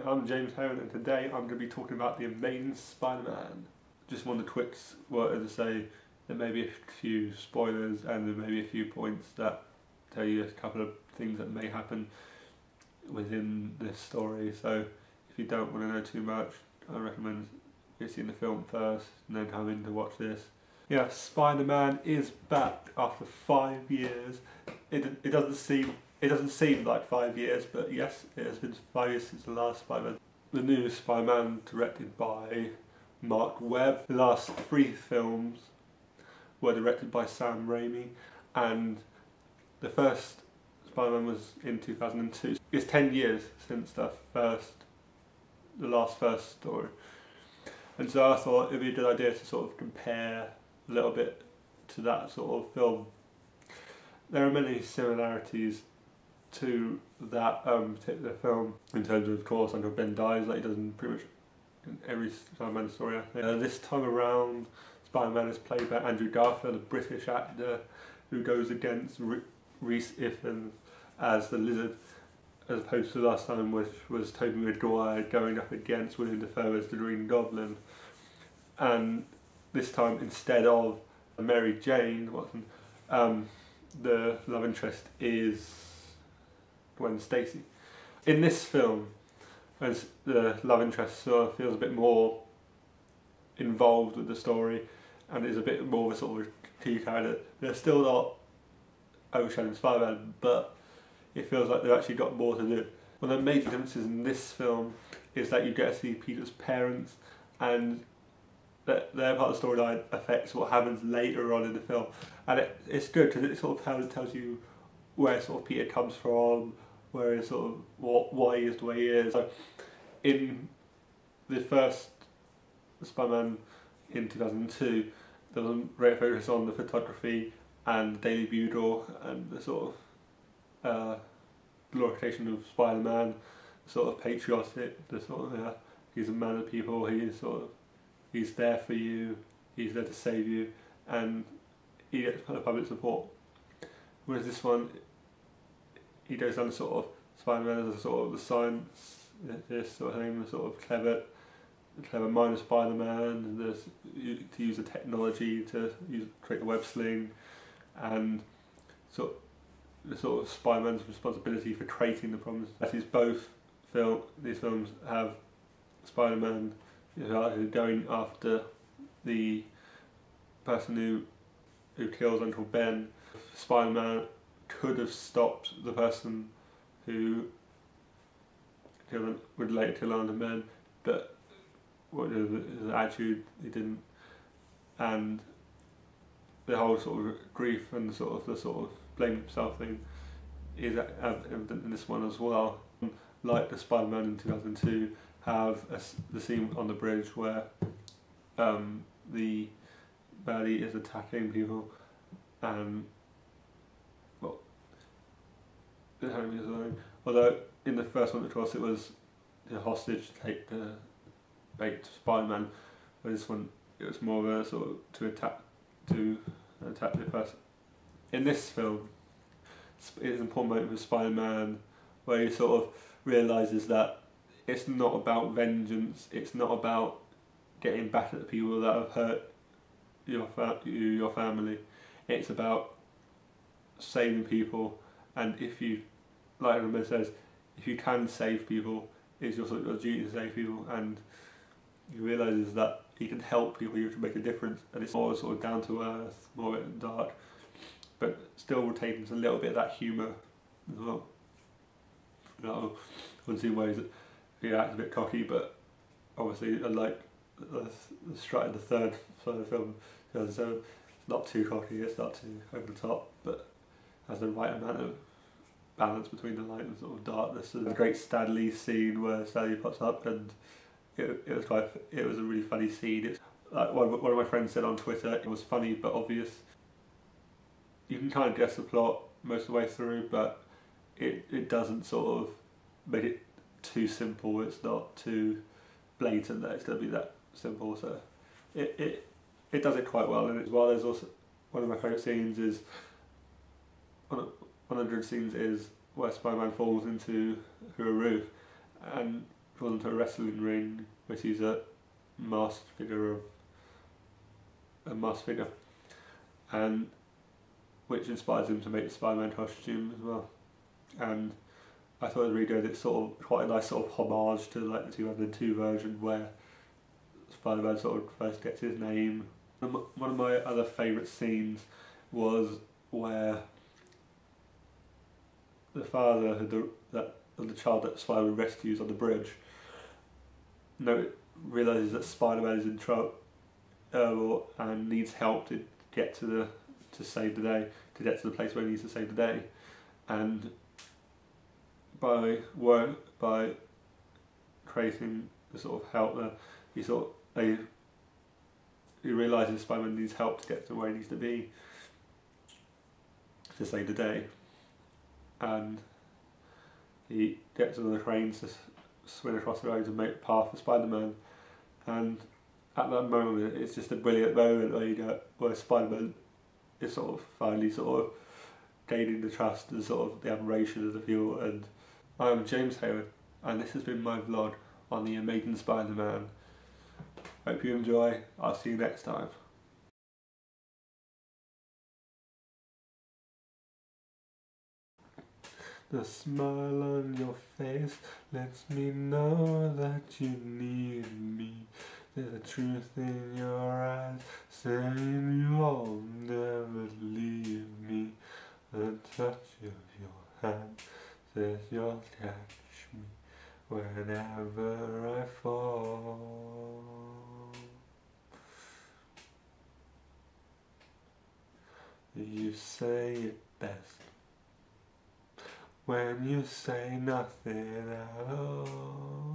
I'm James Hayward, and today I'm going to be talking about The Amazing Spider-Man. Just wanted to quick word to say there may be a few spoilers and there may be a few points that tell you a couple of things that may happen within this story. So if you don't want to know too much, I recommend you see the film first and then come in to watch this. Yeah, Spider-Man is back after 5 years. It doesn't seem like 5 years, but yes, it has been 5 years since the last Spider-Man. The new Spider-Man, directed by Maguire. The last 3 films were directed by Sam Raimi, and the first Spider-Man was in 2002. It's 10 years since the last story, and so I thought it'd be a good idea to sort of compare a little bit to that sort of film. There are many similarities to that particular film in terms of course, Uncle Ben dies like he does in pretty much in every Spider-Man story, I think. This time around, Spider-Man is played by Andrew Garfield, a British actor who goes against Rhys Ifans as the Lizard, as opposed to the last time, which was Toby Maguire going up against William Dafoe as the Green Goblin. And this time, instead of Mary Jane Watson, the love interest is Gwen Stacy. In this film, as the love interest sort of feels a bit more involved with the story and is a bit more of a sort of key character. They're still not overshadowing Spider-Man, but it feels like they've actually got more to do. One of the major differences in this film is that you get to see Peter's parents, and that their part of the storyline affects what happens later on in the film. And it's good because it sort of tells you where sort of Peter comes from, where he sort of why he is the way he is. So in the first Spider-Man in 2002, there was a great focus on the photography and the Daily Bugle and the sort of glorification of Spider-Man, sort of patriotic, the sort of he's a man of people, he's there for you, he's there to save you, and he gets public support. Whereas this one, he goes down the sort of Spider-Man as a sort of the science, this sort of thing, the sort of clever mind of Spider-Man, and to use the technology to create the web sling, and the sort of Spider-Man's responsibility for creating the problems. That is, these films have Spider-Man going after the person who kills Uncle Ben. Spider-Man could have stopped the person who would later kill Uncle Ben, but his attitude, he didn't. And the whole sort of grief and the sort of blame himself thing is evident in this one as well. Like the Spider-Man in 2002, have the scene on the bridge where the baddie is attacking people, and although in the first one, of course, it was the hostage to take the bait to Spider-Man, but this one it was more of a sort of to attack the person. In this film, it's an important moment for Spider-Man where he sort of realises that it's not about vengeance, it's not about getting back at the people that have hurt your family, it's about saving people. And if you, like Remember says, if you can save people, it's your duty to save people, and he realises that he can help people, you can make a difference, and it's more sort of down to earth, more dark, but still retains a little bit of that humour as well. One scene where he acts a bit cocky, but obviously, unlike the strike of the third film, it's not too cocky, it's not too over the top, but has the right amount of balance between the light and sort of darkness. There's a great Stan Lee scene where Stan Lee pops up, and it was a really funny scene. It's like one of my friends said on Twitter, it was funny but obvious. You can kind of guess the plot most of the way through, but it doesn't sort of make it too simple. It's not too blatant that it's going to be that simple. So it does it quite well. And as well, there's also one of my favourite scenes is one of the scenes is where Spider-Man falls into a roof, and drawn into a wrestling ring, which is a masked figure, and which inspires him to make the Spider-Man costume as well. And I thought it was really good. It's sort of quite a nice sort of homage to like the 2002 version where Spider-Man sort of first gets his name. One of my other favourite scenes was where the father of the child that Spider-Man rescues on the bridge realises that Spider-Man is in trouble and needs help to get to save the day, to get to the place where he needs to save the day, and by creating the sort of help there, he realises Spider-Man needs help to get to where he needs to be to save the day, and he gets on the cranes to swing across the road and make a path for Spider-Man. And at that moment, it's just a brilliant moment where Spider-Man is sort of finally sort of gaining the trust and sort of the admiration of the viewer. And I'm James Hayward, and this has been my vlog on the Amazing Spider-Man. Hope you enjoy. I'll see you next time. The smile on your face lets me know that you need me. There's a truth in your eyes saying you'll never leave me. The touch of your hand says you'll catch me whenever I fall. You say it best when you say nothing at all.